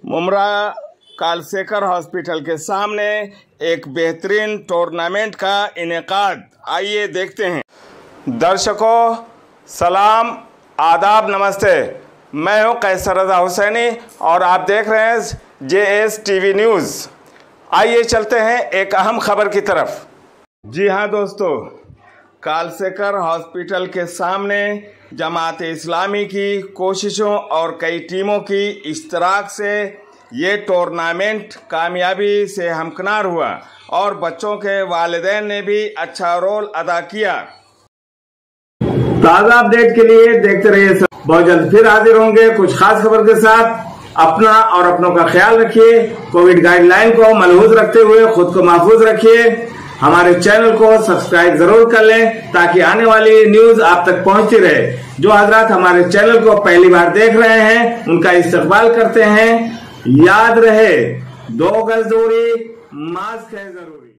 Mumbra Kalsekar hospital के सामने एक बेहतरीन टूर्नामेंट का इनेकाद, आइए देखते हैं। दर्शकों सलाम, आदाब, नमस्ते। मैं हूं कैसर रज़ा हुसैनी और आप देख रहे हैं JS TV न्यूज़। आइए चलते हैं एक अहम खबर की तरफ। जी हाँ दोस्तों, कालसेकर हॉस्पिटल के सामने जमात इस्लामी की कोशिशों और कई टीमों की इश्तराक से ये टूर्नामेंट कामयाबी से हमकिनार हुआ और बच्चों के वालिदैन ने भी अच्छा रोल अदा किया। ताज़ा अपडेट के लिए देखते रहिए। बहुत जल्द फिर हाजिर होंगे कुछ खास खबर के साथ। अपना और अपनों का ख्याल रखिए। कोविड गाइडलाइन को मलहूज रखते हुए खुद को महफूज रखिए। हमारे चैनल को सब्सक्राइब जरूर कर लें ताकि आने वाली न्यूज आप तक पहुंचती रहे। जो हजरात हमारे चैनल को पहली बार देख रहे हैं उनका इस्तकबाल करते हैं। याद रहे, 2 गज दूरी, मास्क है जरूरी।